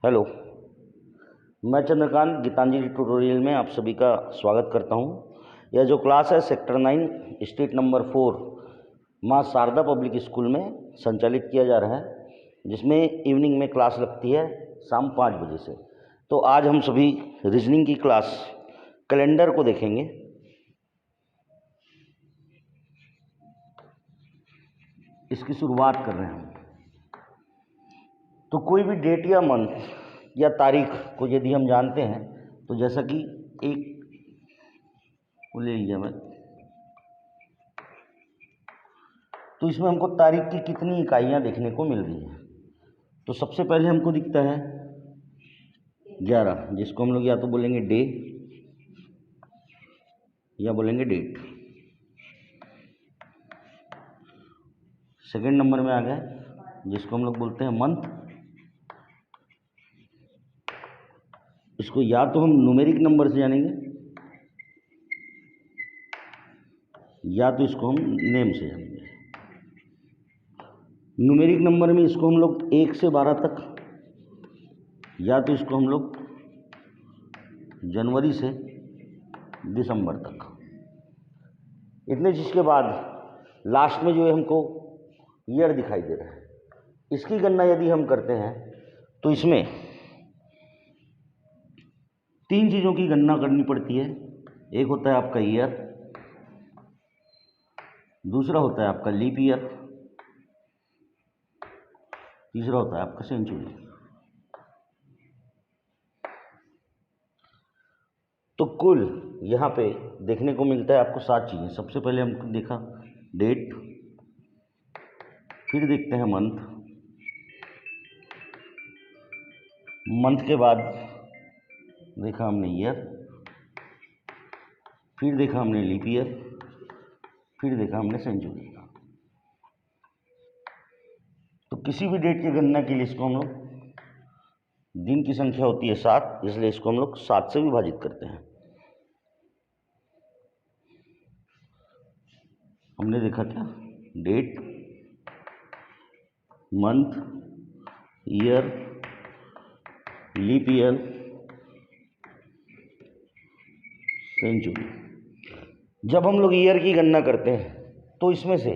Hello, मैं Chandrakant Geetanjali tutorial में आप सभी का स्वागत करता हूं। यह जो क्लास है सेक्टर 9 स्ट्रीट नंबर 4 माँ शारदा पब्लिक स्कूल में संचालित किया जा रहा है, जिसमें इवनिंग में क्लास लगती है शाम 5 बजे से। तो आज हम सभी रीजनिंग की क्लास कैलेंडर को देखेंगे। इसकी शुरुआत कर रहे हैं हम। तो कोई भी डेट या मंथ या तारीख को यदि हम जानते हैं तो जैसा कि एक वो ले लिया मैं, तो इसमें हमको तारीख की कितनी इकाइयाँ देखने को मिल रही हैं। तो सबसे पहले हमको दिखता है 11, जिसको हम लोग या तो बोलेंगे डे या बोलेंगे डेट। सेकंड नंबर में आ गया जिसको हम लोग बोलते हैं मंथ। इसको या तो हम न्यूमेरिक नंबर से जानेंगे या तो इसको हम नेम से जानेंगे। न्यूमेरिक नंबर में इसको हम लोग 1 से 12 तक, या तो इसको हम लोग जनवरी से दिसंबर तक। इतने चीज़ के बाद लास्ट में जो है हमको ईयर दिखाई दे रहा है। इसकी गणना यदि हम करते हैं तो इसमें 3 चीज़ों की गणना करनी पड़ती है। एक होता है आपका ईयर, दूसरा होता है आपका लीप ईयर, तीसरा होता है आपका सेंचुरी। तो कुल यहाँ पे देखने को मिलता है आपको 7 चीज़ें। सबसे पहले हमको देखा डेट, फिर देखते हैं मंथ, मंथ के बाद देखा हमने ईयर, फिर देखा हमने लीप ईयर, फिर देखा हमने सेंचुरी। तो किसी भी डेट की गणना के लिए इसको हम लोग, दिन की संख्या होती है 7, इसलिए इसको हम लोग 7 से विभाजित करते हैं। हमने देखा क्या, date, month, year, leap year, century. जब हम लोग ईयर की गणना करते हैं तो इसमें से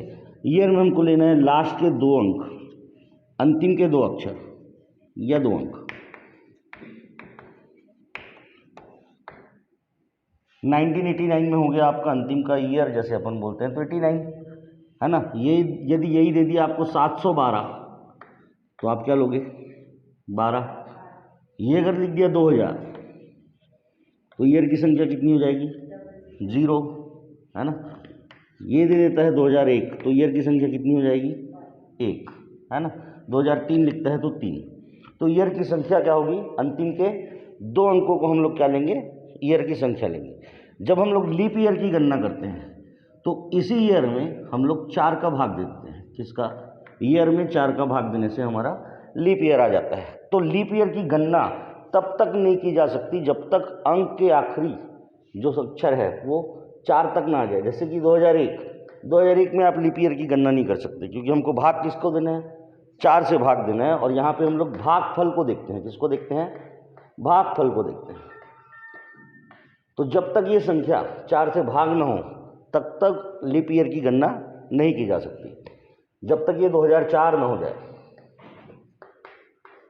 ईयर में हमको लेना है लास्ट के 2 अंक, अंतिम के 2 अक्षर या 2 अंक। 1989 में हो गया आपका अंतिम का ईयर, जैसे अपन बोलते हैं तो 89 है ना। ये यदि यही दे दिया आपको 712, तो आप क्या लोगे 12। ये अगर लिख दिया 2000, तो ईयर की संख्या कितनी हो जाएगी 0, है ना। ये दे देता है 2001, तो ईयर की संख्या कितनी हो जाएगी 1, है ना। 2003 लिखता है तो 3। तो ईयर की संख्या क्या होगी, अंतिम के 2 अंकों को हम लोग क्या लेंगे, ईयर की संख्या लेंगे। जब हम लोग लीप ईयर की गणना करते हैं तो इसी ईयर में हम लोग 4 का भाग देते हैं। किसका, ईयर में 4 का भाग देने से हमारा लीप ईयर आ जाता है। तो लीप ईयर की गणना तब तक नहीं की जा सकती जब तक अंक के आखिरी जो अक्षर है वो 4 तक ना आ जाए। जैसे कि 2001 में आप लीप ईयर की गणना नहीं कर सकते, क्योंकि हमको भाग किसको देना है, 4 से भाग देना है। और यहाँ पे हम लोग भागफल को देखते हैं। किसको देखते हैं, भागफल को देखते हैं। तो जब तक ये संख्या 4 से भाग न हो तब तक लीप ईयर की गणना नहीं की जा सकती। जब तक ये 2004 न हो जाए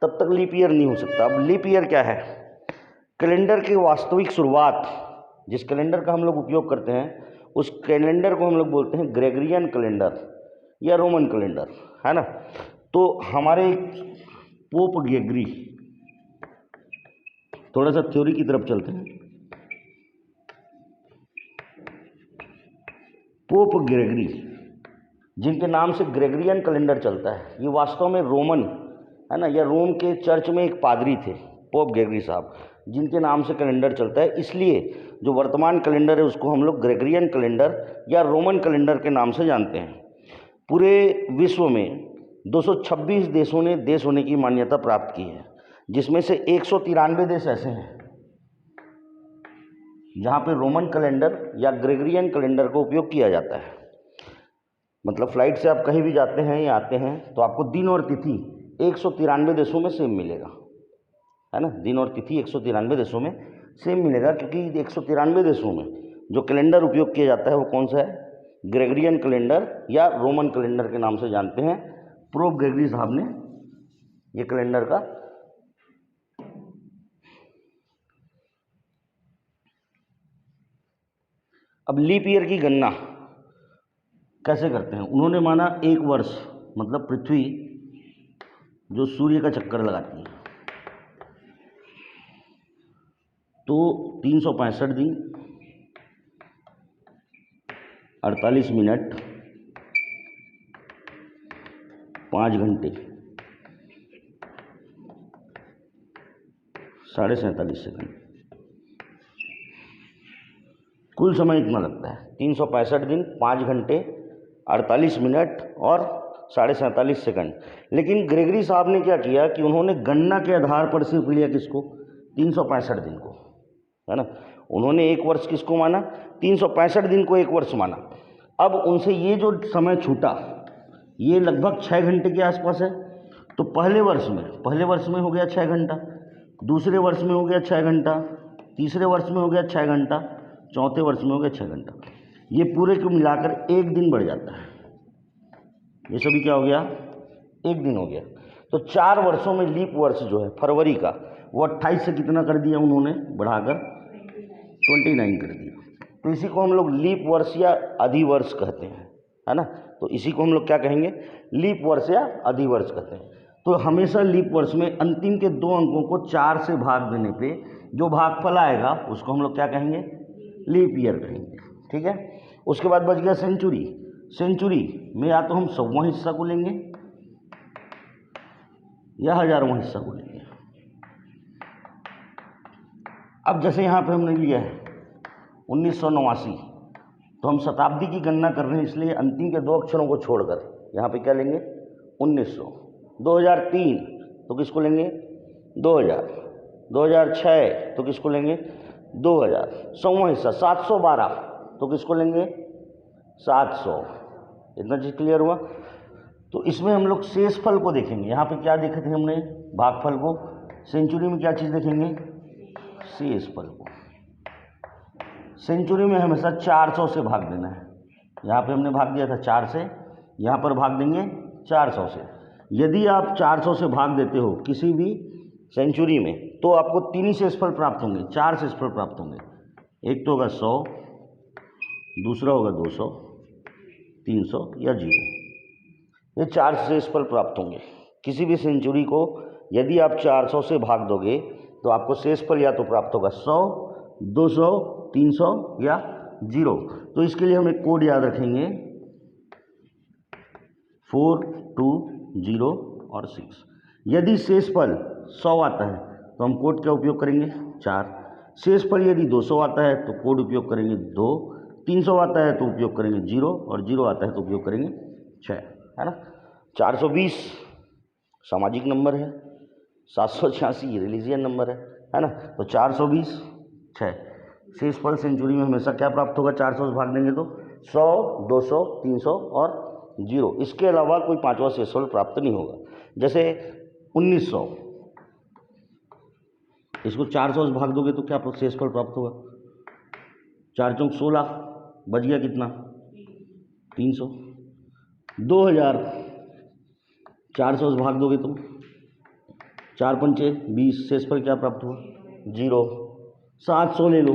तब तक लीप ईयर नहीं हो सकता। अब लीप ईयर क्या है, कैलेंडर की वास्तविक शुरुआत, जिस कैलेंडर का हम लोग उपयोग करते हैं उस कैलेंडर को हम लोग बोलते हैं ग्रेगरियन कैलेंडर या रोमन कैलेंडर, है ना। तो हमारे पोप ग्रेगरी, थोड़ा सा थ्योरी की तरफ चलते हैं। पोप ग्रेगरी, जिनके नाम से ग्रेगरियन कैलेंडर चलता है, ये वास्तव में रोमन, है ना, या रोम के चर्च में एक पादरी थे, पोप ग्रेगरी साहब, जिनके नाम से कैलेंडर चलता है। इसलिए जो वर्तमान कैलेंडर है उसको हम लोग ग्रेगरियन कैलेंडर या रोमन कैलेंडर के नाम से जानते हैं। पूरे विश्व में 226 देशों ने देश होने की मान्यता प्राप्त की है, जिसमें से 193 देश ऐसे हैं जहाँ पे रोमन कैलेंडर या ग्रेगरियन कैलेंडर का उपयोग किया जाता है। मतलब फ्लाइट से आप कहीं भी जाते हैं या आते हैं तो आपको दिन और तिथि 193 देशों में सेम मिलेगा। है ना। दिन और तिथि 193 देशों में सेम मिलेगा, क्योंकि 193 देशों में जो कैलेंडर उपयोग किया जाता है वो कौन सा है, ग्रेगरियन कैलेंडर या रोमन कैलेंडर के नाम से जानते हैं। पोप ग्रेगरी साहब ने ये कैलेंडर का अब लीप ईयर की गणना कैसे करते हैं, उन्होंने माना एक वर्ष मतलब पृथ्वी जो सूर्य का चक्कर लगाती है तो 365 दिन 48 मिनट 5 घंटे 47.5 सेकंड, कुल समय इतना लगता है 365 दिन 5 घंटे 48 मिनट और 47.5 सेकंड। लेकिन ग्रेगरी साहब ने क्या किया कि उन्होंने गणना के आधार पर सिर्फ लिया किसको, 365 दिन को, है ना। उन्होंने एक वर्ष किसको माना, 365 दिन को एक वर्ष माना। अब उनसे ये जो समय छूटा ये लगभग 6 घंटे के आसपास है। तो पहले वर्ष में हो गया 6 घंटा, दूसरे वर्ष में हो गया 6 घंटा, तीसरे वर्ष में हो गया 6 घंटा, चौथे वर्ष में हो गया 6 घंटा। ये पूरे को मिलाकर एक दिन बढ़ जाता है। ये सभी क्या हो गया, एक दिन हो गया। तो 4 वर्षों में लीप वर्ष जो है फरवरी का वो 28 से कितना कर दिया उन्होंने, बढ़ाकर 29 कर दिया। तो इसी को हम लोग लीप वर्ष या अधिवर्ष कहते हैं, है ना। तो इसी को हम लोग क्या कहेंगे, लीप वर्ष या अधिवर्ष कहते हैं। तो हमेशा लीप वर्ष में अंतिम के 2 अंकों को 4 से भाग देने पे जो भागफल आएगा उसको हम लोग क्या कहेंगे, लीप ईयर कहेंगे, ठीक है। उसके बाद बच गया सेंचुरी। सेंचुरी में या तो हम 100वां हिस्सा को लेंगे या 1000वां हिस्सा को लेंगे। अब जैसे यहाँ पे हमने लिया है 1989, तो हम शताब्दी की गणना कर रहे हैं, इसलिए अंतिम के 2 अक्षरों को छोड़कर यहाँ पे क्या लेंगे 1900। 2003 तो किसको लेंगे 2000, 2006 तो किसको लेंगे 2000, 100वां हिस्सा 712 तो किसको लेंगे 700। इतना चीज़ क्लियर हुआ। तो इसमें हम लोग शेषफल को देखेंगे। यहाँ पे क्या देखे थे हमने, भागफल को। सेंचुरी में क्या चीज़ देखेंगे, शेषफल को। सेंचुरी में हमेशा 400 से भाग देना है। यहाँ पे हमने भाग दिया था 4 से, यहाँ पर भाग देंगे 400 से। यदि आप 400 से भाग देते हो किसी भी सेंचुरी में तो आपको 3 ही शेषफल प्राप्त होंगे, 4 शेषफल प्राप्त होंगे। एक तो होगा 100, दूसरा होगा 200, 300 या 0। ये 4 शेषफल प्राप्त होंगे किसी भी सेंचुरी को। यदि आप 400 से भाग दोगे तो आपको शेषफल या तो प्राप्त होगा 100, 200, 300 या 0। तो इसके लिए हम एक कोड याद रखेंगे 4, 2, 0 और 6। यदि शेषफल 100 आता है तो हम कोड का उपयोग करेंगे 4। शेषफल यदि 200 आता है तो कोड उपयोग करेंगे 2, 300 आता है तो उपयोग करेंगे 0 और 0 आता है तो उपयोग करेंगे 6, है ना। 420 सामाजिक नंबर है, 786 रिलीजियन नंबर है ना। तो 420 6 शेषफल सेंचुरी में हमेशा क्या प्राप्त होगा, 400 से भाग देंगे तो 100, 200, 300 और 0। इसके अलावा कोई 5वां शेषफल प्राप्त नहीं होगा। जैसे 1900, इसको 400 से भाग दोगे तो क्या शेषफल प्राप्त होगा, 4 चौक 16, बच गया कितना 300। 2000 400 से भाग दोगे तो 4 पंचे 20, शेषफल क्या प्राप्त हुआ 0। 700 ले लो,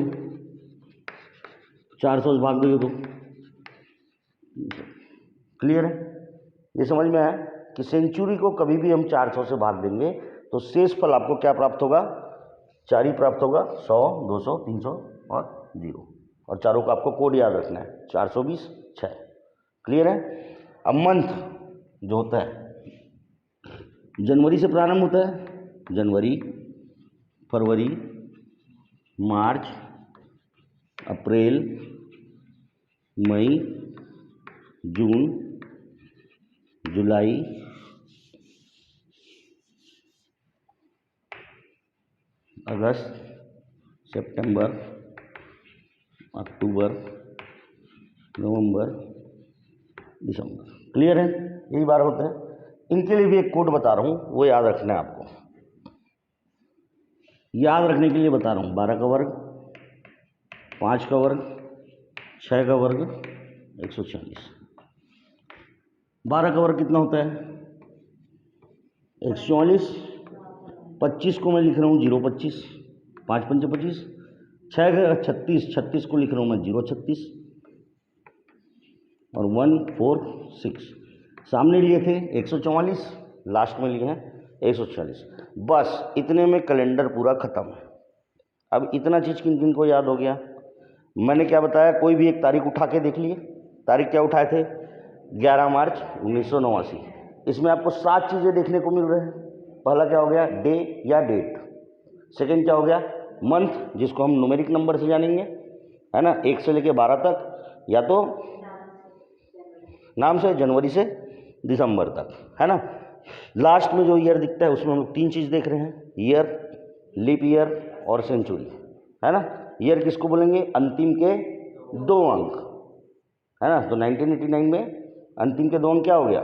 400 से भाग दोगे तो क्लियर है। ये समझ में आया कि सेंचुरी को कभी भी हम 400 से भाग देंगे तो शेषफल आपको क्या प्राप्त होगा, 4 ही प्राप्त होगा, 100, 200, 300 और 0। और चारों का आपको कोड याद रखना है 420 6। क्लियर है। अब मंथ जो होता है जनवरी से प्रारंभ होता है, जनवरी, फरवरी, मार्च, अप्रैल, मई, जून, जुलाई, अगस्त, सितंबर, अक्टूबर, नवंबर, दिसंबर। क्लियर है, यही बार होते हैं। इनके लिए भी एक कोड बता रहा हूँ, वो याद रखना है आपको। याद रखने के लिए बता रहा हूँ, 12 का वर्ग, 5 का वर्ग, 6 का वर्ग, 140। 12 का वर्ग कितना होता है? 144। 25 को मैं लिख रहा हूँ 025, 5 पंचे 25। 6 का 36, 36 को लिख रहा हूँ मैं 036 और 146। सामने लिए थे 144, लास्ट में लिए हैं 146। बस इतने में कैलेंडर पूरा खत्म है। अब इतना चीज़ किन किन को याद हो गया? मैंने क्या बताया, कोई भी एक तारीख उठा के देख लिए। तारीख क्या उठाए थे? 11 मार्च 1989। इसमें आपको 7 चीज़ें देखने को मिल रहे हैं। पहला क्या हो गया? डे या डेट। सेकंड क्या हो गया? मंथ, जिसको हम न्यूमेरिक नंबर से जानेंगे, है ना, 1 से लेके 12 तक, या तो नाम से जनवरी से दिसंबर तक, है ना। लास्ट में जो ईयर दिखता है उसमें हम लोग 3 चीज़ देख रहे हैं, ईयर, लीप ईयर और सेंचुरी, है ना। ईयर किसको बोलेंगे? अंतिम के 2 अंक, है ना। तो 1989 में अंतिम के 2 अंक क्या हो गया?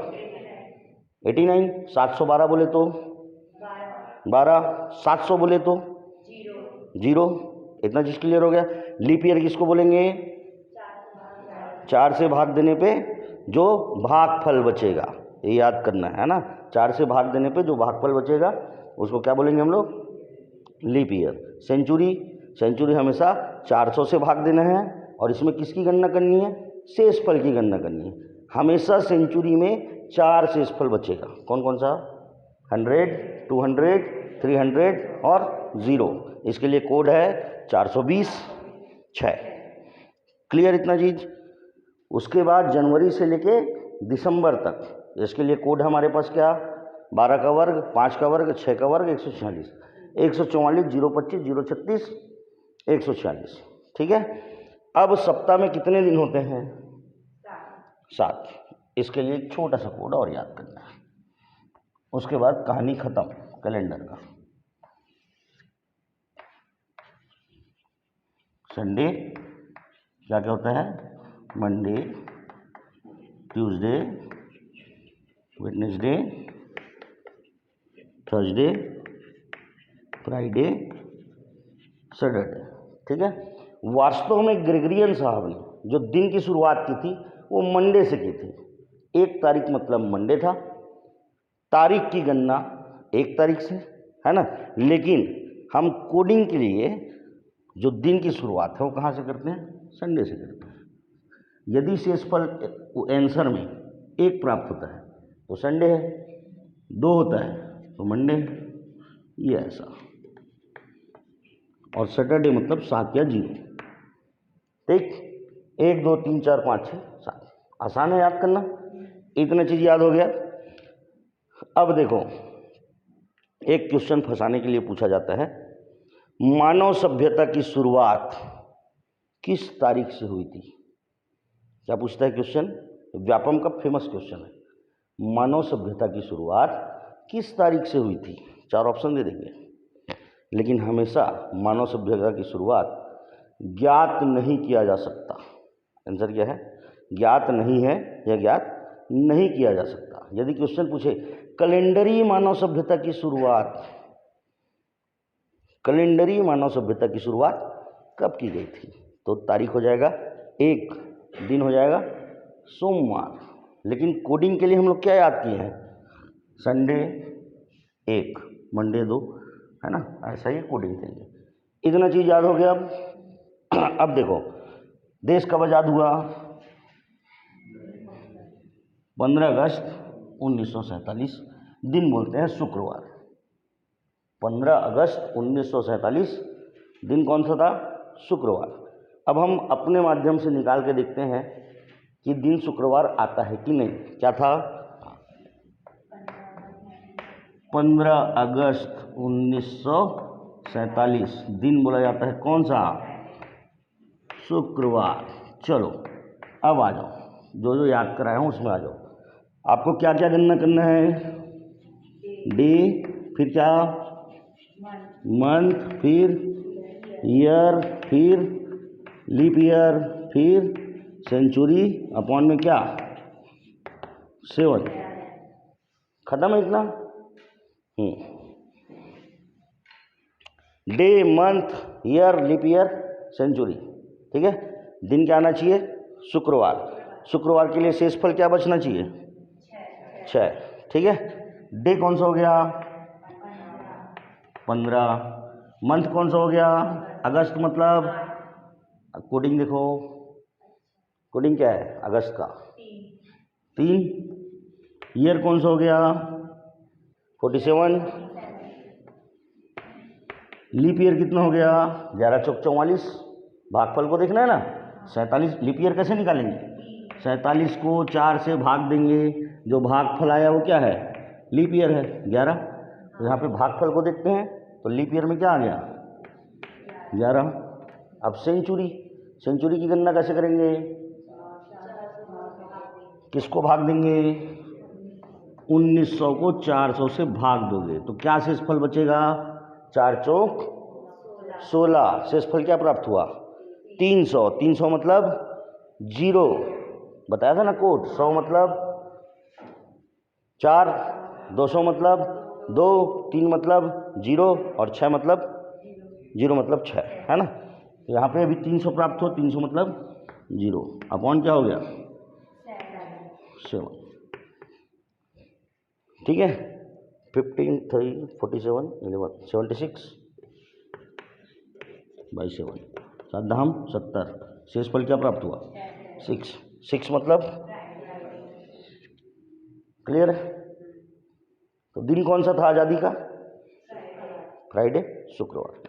89। 712 बोले तो 12, 700 बोले तो 0। इतना चीज़ क्लियर हो गया। लीप ईयर किसको बोलेंगे? 4 से भाग देने पे जो भागफल बचेगा, ये याद करना है ना। 4 से भाग देने पे जो भागफल बचेगा उसको क्या बोलेंगे हम लोग? Leap year. सेंचुरी, सेंचुरी हमेशा 400 से भाग देना है और इसमें किसकी गणना करनी है? शेषफल की गणना करनी है। हमेशा सेंचुरी में 4 शेषफल बचेगा। कौन कौन सा? 100, 200, 300 और 0। इसके लिए कोड है 420 6। क्लियर इतना चीज? उसके बाद जनवरी से लेके दिसंबर तक, इसके लिए कोड है हमारे पास क्या? 12 का वर्ग, 5 का वर्ग, 6 का वर्ग, 146। 144, 025, 036, 146। ठीक है। अब सप्ताह में कितने दिन होते हैं? 7। इसके लिए एक छोटा सा कोड और याद करना है, उसके बाद कहानी खत्म कैलेंडर का। संडे क्या क्या होता है? Monday, Tuesday, Wednesday, Thursday, Friday, Saturday. ठीक है। वास्तव में ग्रेगरियन साहब ने जो दिन की शुरुआत की थी वो मंडे से की थी। 1 तारीख मतलब मंडे था। तारीख की गणना 1 तारीख से, है ना। लेकिन हम कोडिंग के लिए जो दिन की शुरुआत है वो कहाँ से करते हैं? संडे से करते हैं। यदि शेषफल आंसर में 1 प्राप्त होता है तो संडे है, 2 होता है तो मंडे, ये ऐसा। और सैटरडे मतलब 7 या 0। ठीक। 1 2 3 4 5 6 7। आसान है याद करना। इतना चीज़ याद हो गया। अब देखो, एक क्वेश्चन फंसाने के लिए पूछा जाता है, मानव सभ्यता की शुरुआत किस तारीख से हुई थी? क्या पूछता है क्वेश्चन? व्यापम का फेमस क्वेश्चन है। मानव सभ्यता की शुरुआत किस तारीख से हुई थी? 4 ऑप्शन दे देंगे, लेकिन हमेशा मानव सभ्यता की शुरुआत ज्ञात नहीं किया जा सकता। आंसर क्या है? ज्ञात नहीं है या ज्ञात नहीं किया जा सकता। यदि क्वेश्चन पूछे कैलेंडरी मानव सभ्यता की शुरुआत, कैलेंडरी मानव सभ्यता की शुरुआत कब की गई थी, तो तारीख हो जाएगा 1, दिन हो जाएगा सोमवार। लेकिन कोडिंग के लिए हम लोग क्या याद किए हैं? संडे 1, मंडे 2, है ना। ऐसा ही कोडिंग के लिए इतना चीज़ याद हो गया। अब देखो, देश कब आज़ाद हुआ? 15 अगस्त 1947। दिन बोलते हैं शुक्रवार। 15 अगस्त 1947 दिन कौन सा था? शुक्रवार। अब हम अपने माध्यम से निकाल के देखते हैं कि दिन शुक्रवार आता है कि नहीं। क्या था? 15 अगस्त 1947 दिन बोला जाता है कौन सा? शुक्रवार। चलो अब आ जाओ, जो जो याद कराया हूँ उसमें आ जाओ। आपको क्या क्या गणना करना है? डे, फिर क्या? मंथ, फिर ईयर, फिर लीप ईयर, फिर सेंचुरी, अपॉन में क्या? 7। खत्म है इतना। Day, month, year, leap year, century. ठीक है, दिन क्या आना चाहिए? शुक्रवार। शुक्रवार के लिए शेषफल क्या बचना चाहिए? 6। ठीक है, डे कौन सा हो गया? 15। मंथ कौन सा हो गया? अगस्त। मतलब कोडिंग देखो, कोडिंग क्या है अगस्त का? 3। ईयर कौन सा हो गया? 47। लीप ईयर कितना हो गया? 11 चौक 44। भागफल को देखना है ना। 47 लीप ईयर कैसे निकालेंगे? 47 को 4 से भाग देंगे, जो भागफल आया वो क्या है? लीप ईयर है 11। तो यहाँ पे भागफल को देखते हैं तो लीप ईयर में क्या आ गया? 11। अब सेंचुरी, सेंचुरी की गणना कैसे करेंगे? किसको भाग देंगे? 1900 को 400 से भाग दोगे तो क्या शेषफल बचेगा? 4 चौक 16। शेषफल क्या प्राप्त हुआ? 300। 300 मतलब 0, बताया था ना कोड। 100 मतलब 4, 200 मतलब 2, 3 मतलब 0 और 6 मतलब 0 मतलब 6, है ना। तो यहाँ पे अभी 300 प्राप्त हो, 300 मतलब 0 अपॉन क्या हो गया? 7। ठीक है, 15, 3, 47, 11, 76 बाई 7, 7 धाम 70। शेषफल क्या प्राप्त हुआ? 6। 6 मतलब क्लियर है। तो दिन कौन सा था आज़ादी का? फ्राइडे, शुक्रवार।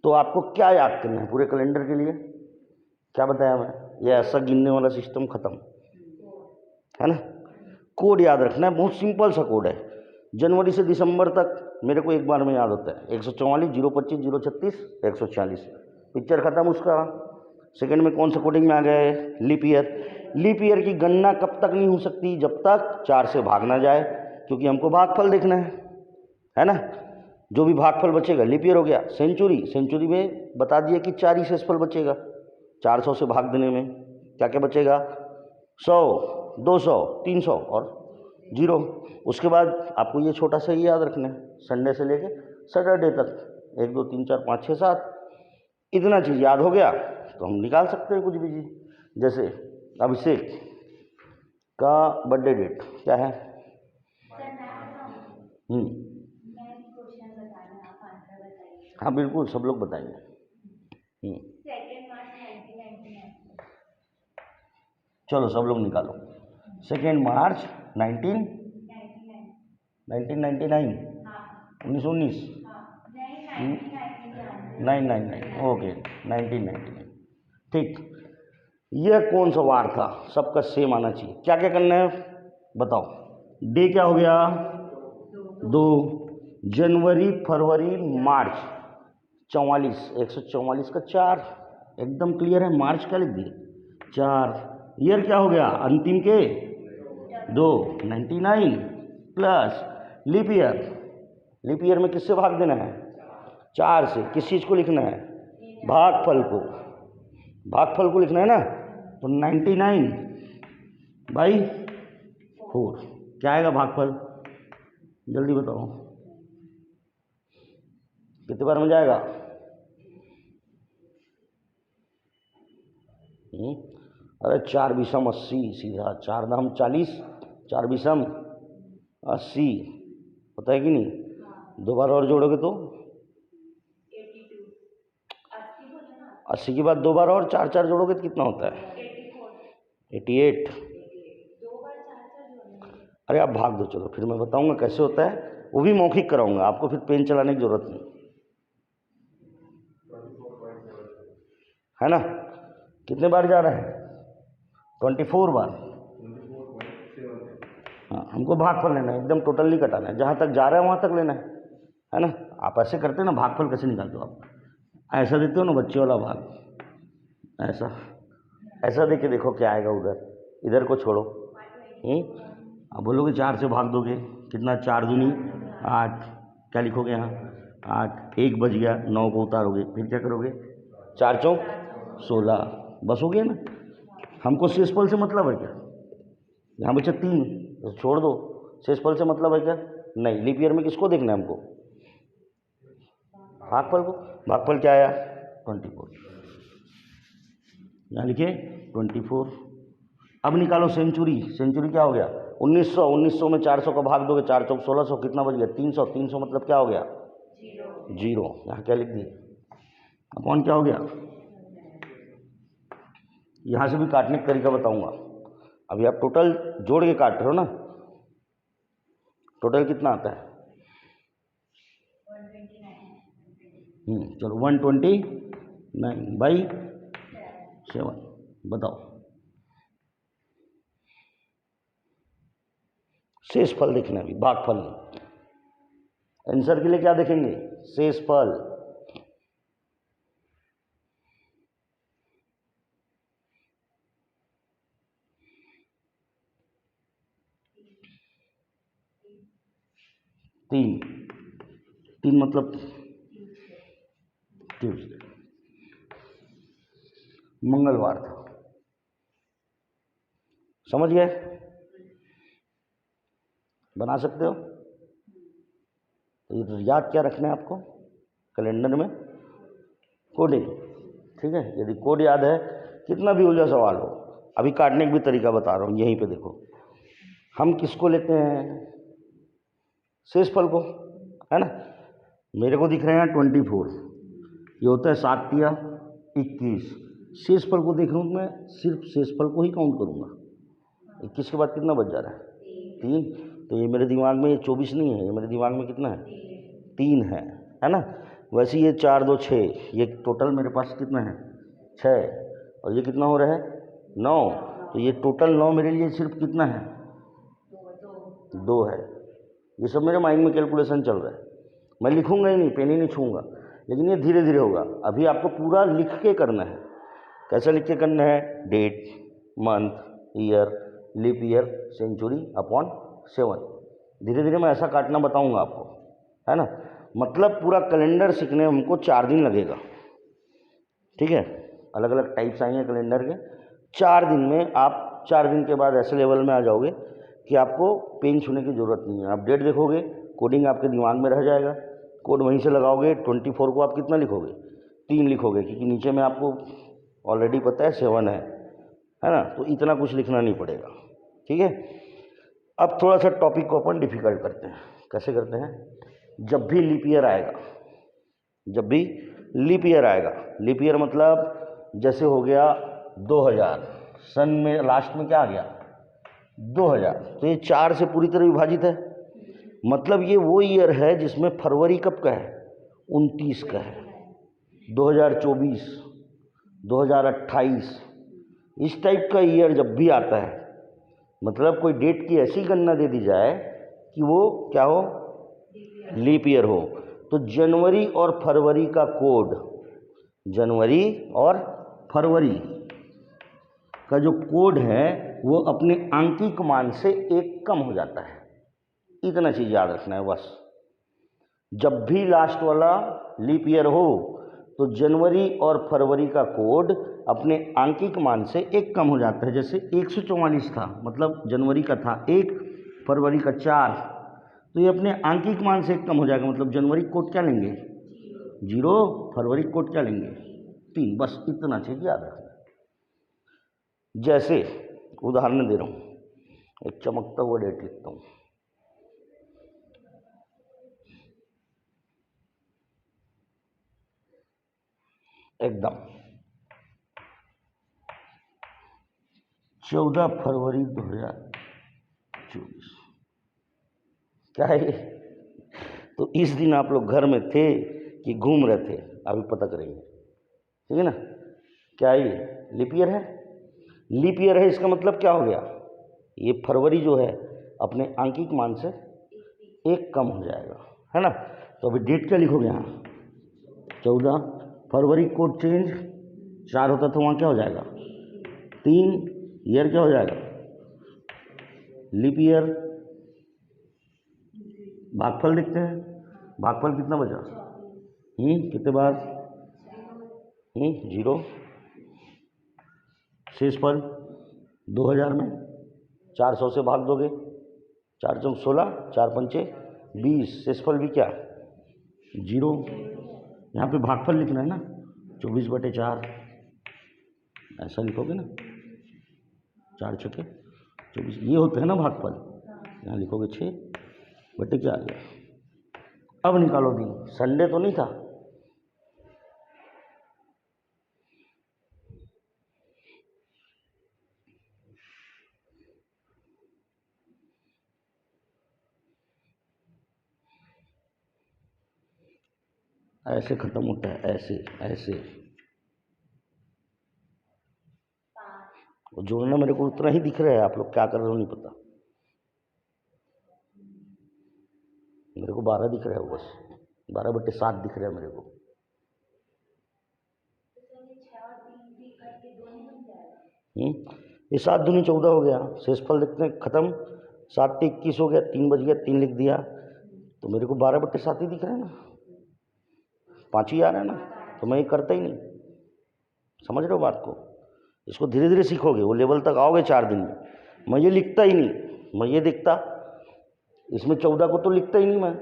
तो आपको क्या याद करना है पूरे कैलेंडर के लिए? क्या बताया मैं? ये ऐसा गिनने वाला सिस्टम खत्म, है ना। कोड याद रखना है, बहुत सिंपल सा कोड है। जनवरी से दिसंबर तक मेरे को एक बार में याद होता है। 144, 025, 036, 146। पिक्चर खत्म उसका। सेकंड में कौन सा कोडिंग में आ गए? Leap year. लीप ईयर की गणना कब तक नहीं हो सकती? जब तक 4 से भाग ना जाए, क्योंकि हमको भागफल देखना है ना। जो भी भागफल बचेगा लीप ईयर हो गया। सेंचुरी, सेंचुरी में बता दिया कि 4 ही शेषफल बचेगा। 400 से भाग देने में क्या क्या बचेगा? 100, 200, 300 और 0। उसके बाद आपको ये छोटा सा ही याद रखना है, संडे से लेके सैटरडे तक 1, 2, 3, 4, 5, 6, 7 इतना चीज़ याद हो गया तो हम निकाल सकते हैं कुछ भी चीज़। जैसे अभिषेक का बर्थडे डेट क्या है? हाँ बिल्कुल, सब लोग बताएंगे। चलो सब लोग निकालो। 2 मार्च 1999, 1919, 999, ओके 1999। ठीक, यह कौन सा वार था? सबका सेम आना चाहिए। क्या क्या करना है बताओ? डे क्या हो गया? 2। जनवरी, फरवरी, मार्च 44, 144 का 4, एकदम क्लियर है। मार्च क्या लिख दिए? 4। ईयर क्या हो गया? अंतिम के 2, 99 plus leap year. Leap year में किससे भाग देना है? 4 से। किस चीज़ को लिखना है? भागफल को। भागफल को लिखना है ना। तो 99 बाई 4 क्या आएगा भागफल? जल्दी बताओ कितने बार में जाएगा? अरे 4 बीसम 80 सीधा, 4 धाम 40, 4 बीसम 80 होता है कि नहीं? 2 बार और जोड़ोगे तो 80 के बाद 2 बार और 4 4 जोड़ोगे तो कितना होता है? 88। अरे आप भाग दो, चलो फिर मैं बताऊंगा कैसे होता है, वो भी मौखिक कराऊंगा आपको, फिर पेन चलाने की जरूरत नहीं है ना। कितने बार जा रहा है? 24 बार। हाँ, हमको भागफल लेना है, एकदम टोटल नहीं कटाना है, जहाँ तक जा रहा है वहाँ तक लेना है ना। आप ऐसे करते हो ना, भागफल कैसे निकालते हो आप? ऐसा देते हो ना बच्चे वाला भाग, ऐसा ऐसा दे के देखो क्या आएगा उधर, इधर को छोड़ो। अब बोलोगे 4 से भाग दोगे कितना? 4 दूनी 8, क्या लिखोगे यहाँ? 8, 1 बज गया, 9 को उतारोगे, फिर क्या करोगे? 4 चौक 16, बस हो गया ना। हमको शेषफल से मतलब है क्या? यहाँ बच्चा 3 तो छोड़ दो। शेषफल से मतलब है क्या? नहीं। लीप ईयर में किसको देखना है हमको? भागफल को, भागफल क्या आया 24, यहाँ लिखे 24। अब निकालो सेंचुरी, सेंचुरी क्या हो गया 1900, 1900 में 400 का भाग दोगे, 4 चौक 1600, कितना बच गया 300, 300 मतलब क्या हो गया जीरो, यहाँ क्या लिख दिए अपॉन क्या हो गया। यहाँ से भी काटने का तरीका बताऊंगा, अभी आप टोटल जोड़ के काट रहे हो ना, टोटल कितना आता है 129। चलो 129/7 बताओ। शेष फल देखना है अभी, भागफल नहीं। आंसर के लिए क्या देखेंगे शेष फल। तीन, तीन मतलब ट्यूसडे, मंगलवार था, समझ गए, बना सकते हो। तो याद क्या रखना है आपको कैलेंडर में कोडिंग, ठीक है। यदि कोड याद है कितना भी उलझा सवाल हो, अभी काटने का भी तरीका बता रहा हूँ, यहीं पे देखो हम किसको लेते हैं शेष फल को, है ना। मेरे को दिख रहे हैं 24, ये होता है 7 या 21। शेष फल को देख रहा हूँ मैं, सिर्फ शेष फल को ही काउंट करूँगा। 21 के बाद कितना बच जा रहा है 3, तो ये मेरे दिमाग में ये 24 नहीं है, ये मेरे दिमाग में कितना है 3 है ना। वैसे ये 4 2 6, ये टोटल मेरे पास कितना है 6, और ये कितना हो रहा है 9, तो ये टोटल 9 मेरे लिए सिर्फ कितना है 2 है। ये सब मेरे माइंड में कैलकुलेशन चल रहा है, मैं लिखूंगा ही नहीं, पेन ही नहीं छूंगा, लेकिन ये धीरे धीरे होगा। अभी आपको पूरा लिख के करना है। कैसे लिख के करना है, date, month, year, leap year, century upon 7। धीरे धीरे मैं ऐसा काटना बताऊंगा आपको, है ना। मतलब पूरा कैलेंडर सीखने में हमको 4 दिन लगेगा, ठीक है। अलग अलग टाइप्स आएंगे कैलेंडर के, 4 दिन में आप 4 दिन के बाद ऐसे लेवल में आ जाओगे कि आपको पेन छूने की ज़रूरत नहीं है। आप डेट देखोगे, कोडिंग आपके दिमाग में रह जाएगा, कोड वहीं से लगाओगे। 24 को आप कितना लिखोगे 3 लिखोगे, क्योंकि नीचे में आपको ऑलरेडी पता है 7 है ना, तो इतना कुछ लिखना नहीं पड़ेगा, ठीक है। अब थोड़ा सा टॉपिक को अपन डिफिकल्ट करते हैं। कैसे करते हैं, जब भी लीप ईयर आएगा, जब भी लीप ईयर आएगा, लीप ईयर मतलब जैसे हो गया 2000, सन में लास्ट में क्या आ गया 2000, तो ये 4 से पूरी तरह विभाजित है। मतलब ये वो ईयर है जिसमें फरवरी कब का है 29 का है, 2024, 2028, इस टाइप का ईयर जब भी आता है, मतलब कोई डेट की ऐसी गणना दे दी जाए कि वो क्या हो लीप ईयर हो, तो जनवरी और फरवरी का कोड, जनवरी और फरवरी का जो कोड है वो अपने आंकिक मान से 1 कम हो जाता है। इतना चीज़ याद रखना है बस। जब भी लास्ट वाला लीप ईयर हो तो जनवरी और फरवरी का कोड अपने आंकिक मान से 1 कम हो जाता है। जैसे 144 था, मतलब जनवरी का था 1, फरवरी का 4, तो ये अपने आंकिक मान से 1 कम हो जाएगा। मतलब जनवरी कोड क्या लेंगे 0, फरवरी कोड क्या लेंगे 3। बस इतना चीज़ याद रखना। जैसे उदाहरण दे रहा हूँ, एक चमकता हुआ डेट लिखता हूँ, एकदम 14 फरवरी 2024। क्या है ये? तो इस दिन आप लोग घर में थे कि घूम रहे थे, अभी पता करेंगे, ठीक है ना। क्या है ये लीप ईयर है, लीप ईयर है, इसका मतलब क्या हो गया, ये फरवरी जो है अपने आंकिक मान से 1 कम हो जाएगा, है ना। तो अभी डेट क्या लिखोगे यहाँ 14, फरवरी कोड चेंज 4 होता तो वहाँ क्या हो जाएगा 3, ईयर क्या हो जाएगा लीप ईयर। भागफल देखते हैं, भागफल कितना बचा कितने बार 0। शेष फल 2000 में 400 से भाग दोगे, 4 चौक 16, 4 पंचे 20, शेष फल भी क्या 0। यहाँ पे भागफल लिखना है ना, 24/4 ऐसा लिखोगे ना, 4 छके 24, ये होते हैं ना भागफल। यहाँ लिखोगे 6/4। अब निकालो दिन, संडे तो नहीं था, ऐसे खत्म होता है, ऐसे ऐसे। और जोड़ना मेरे को उतना ही दिख रहा है, आप लोग क्या कर रहे हो नहीं पता, मेरे को 12 दिख रहा है, बस 12/7 दिख रहा है मेरे को। ये 7 दूनी 14 हो गया, शेषफल देखते हैं खत्म, 7 से 21 हो गया, 3 बज गया, 3 लिख दिया, तो मेरे को 12/7 ही दिख रहा है ना, 5 ही आ रहा है ना, तो मैं ये करता ही नहीं। समझ रहे हो बात को? इसको धीरे धीरे सीखोगे, वो लेवल तक आओगे 4 दिन में। मैं ये लिखता ही नहीं, मैं ये देखता, इसमें 14 को तो लिखता ही नहीं मैं,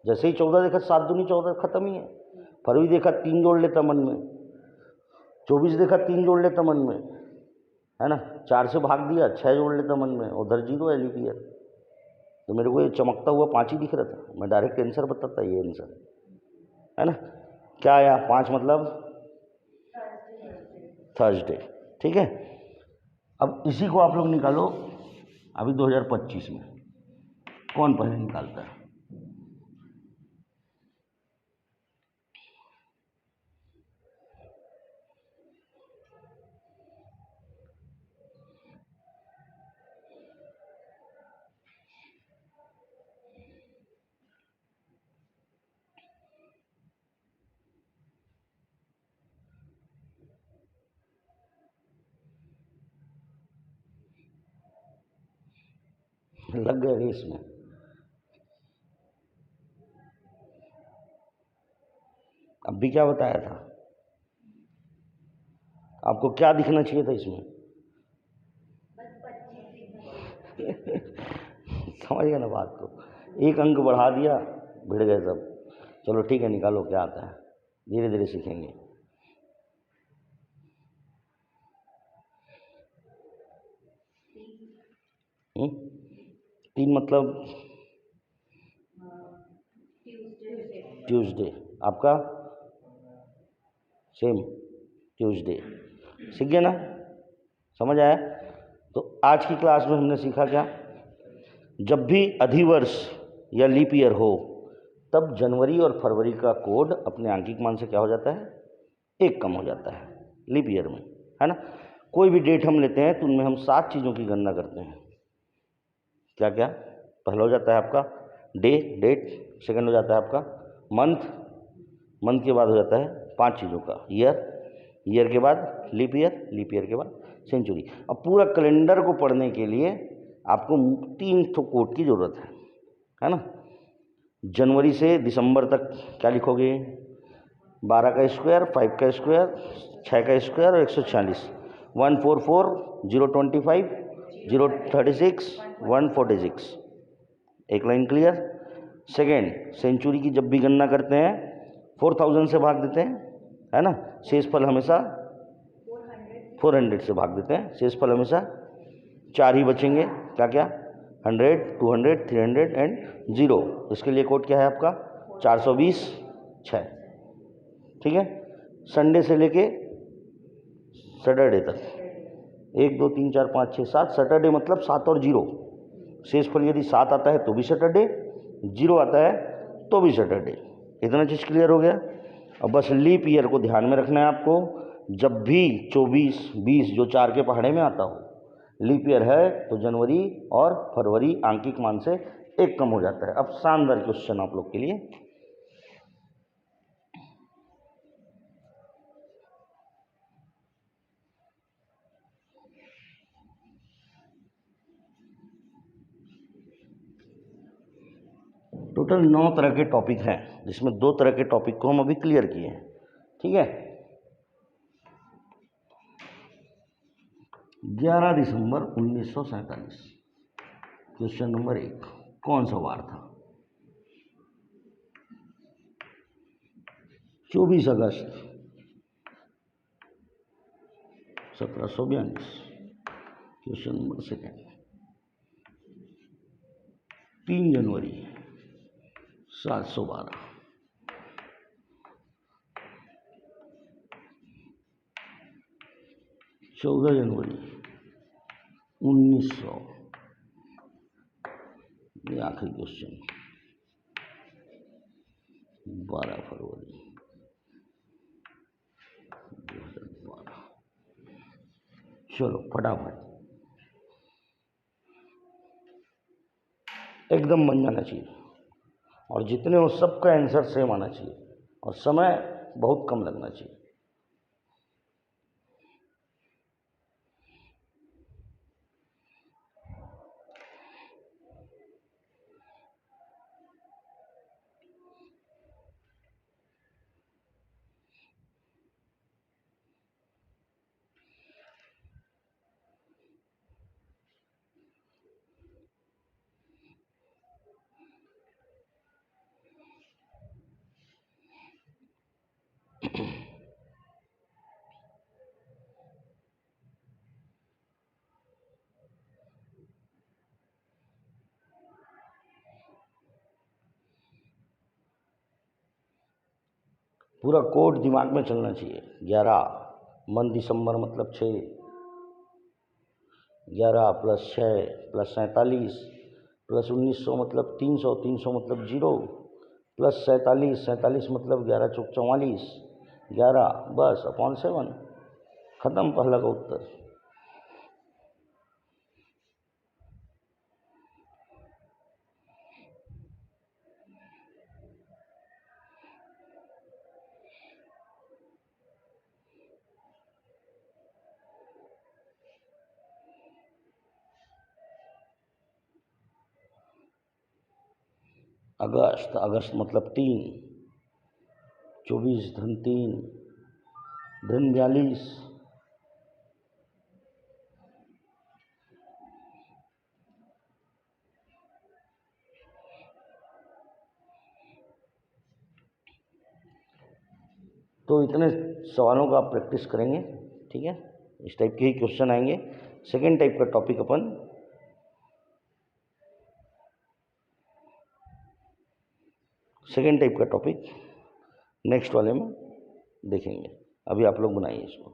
जैसे ही 14 देखा 7 दूनी 14 खत्म ही है। फरवरी देखा 3 जोड़ लेता मन में, 24 देखा 3 जोड़ लेता मन में, है ना, 4 से भाग दिया 6 जोड़ लेता मन में, उधर 0 है लीप ईयर, तो मेरे को ये चमकता हुआ 5 ही दिख रहा था, मैं डायरेक्ट आंसर बताता, ये आंसर है ना। क्या आया? 5 मतलब थर्सडे। ठीक है, अब इसी को आप लोग निकालो अभी 2025 में, कौन पहले निकालता है? लग गए रेस में। अब भी क्या बताया था आपको, क्या दिखना चाहिए था इसमें? समझ गए ना बात को, एक अंक बढ़ा दिया, भिड़ गए सब। चलो ठीक है, निकालो क्या आता है, धीरे धीरे सीखेंगे। हुँ? 3 मतलब ट्यूसडे, आपका सेम ट्यूसडे। सीख गए ना, समझ आया? तो आज की क्लास में हमने सीखा क्या, जब भी अधिवर्ष या लीप ईयर हो तब जनवरी और फरवरी का कोड अपने आंकिक मान से क्या हो जाता है, 1 कम हो जाता है लीप ईयर में, है ना। कोई भी डेट हम लेते हैं तो उनमें हम 7 चीज़ों की गणना करते हैं। क्या क्या? पहला हो जाता है आपका डे, डेट, सेकंड हो जाता है आपका मंथ, मंथ के बाद हो जाता है 5 चीज़ों का ईयर, ईयर के बाद लीप ईयर, लीप ईयर के बाद सेंचुरी। अब पूरा कैलेंडर को पढ़ने के लिए आपको 3 ठो कोड की ज़रूरत है ना। जनवरी से दिसंबर तक क्या लिखोगे, 12 का स्क्वायर, 5 का स्क्वायर, 6 का स्क्वायर और 146, 144, 025, 036, 146। एक लाइन क्लियर? सेकेंड, सेंचुरी की जब भी गणना करते हैं 4000 से भाग देते हैं, है ना। शेषफल हमेशा 400 से भाग देते हैं, शेषफल हमेशा 4 ही बचेंगे। क्या क्या? 100, 200, 300 एंड 0। इसके लिए कोड क्या है आपका? 420, 6। ठीक है, संडे से लेके सैटरडे तक 1 2 3 4 5 6 7, सैटरडे मतलब 7 और 0। शेषफल यदि 7 आता है तो भी सैटरडे, 0 आता है तो भी सैटरडे। इतना चीज़ क्लियर हो गया। अब बस लीप ईयर को ध्यान में रखना है आपको, जब भी 24, 20 जो 4 के पहाड़े में आता हो लीप ईयर है तो जनवरी और फरवरी आंकिक मान से 1 कम हो जाता है। अब शानदार क्वेश्चन आप लोग के लिए, टोटल 9 तरह के टॉपिक हैं जिसमें 2 तरह के टॉपिक को हम अभी क्लियर किए हैं। ठीक है, 11 दिसंबर 1947, क्वेश्चन नंबर 1, कौन सा वार था? 24 अगस्त 1742। Question number second. 3 जनवरी 712। 14 जनवरी 1900। ये आखिरी क्वेश्चन। 12 फरवरी 2012। चलो फटाफट, एकदम बन जाना चाहिए और जितने हो सबका आंसर सेम आना चाहिए और समय बहुत कम लगना चाहिए। पूरा कोड दिमाग में चलना चाहिए। 11 मन दिसंबर मतलब 6, 11 + 6 + 47 + 1900 मतलब 300, 300 मतलब 0 + 47, 47 मतलब 11 × 4 = 44, 11 बस अपॉन 7, खत्म पहला का उत्तर। अगस्त, अगस्त मतलब 3, 24 धन 3 धन 42, तो इतने सवालों का आप प्रैक्टिस करेंगे, ठीक है। इस टाइप के ही क्वेश्चन आएंगे। सेकेंड टाइप का टॉपिक अपन नेक्स्ट वाले में देखेंगे। अभी आप लोग बनाइए इसको।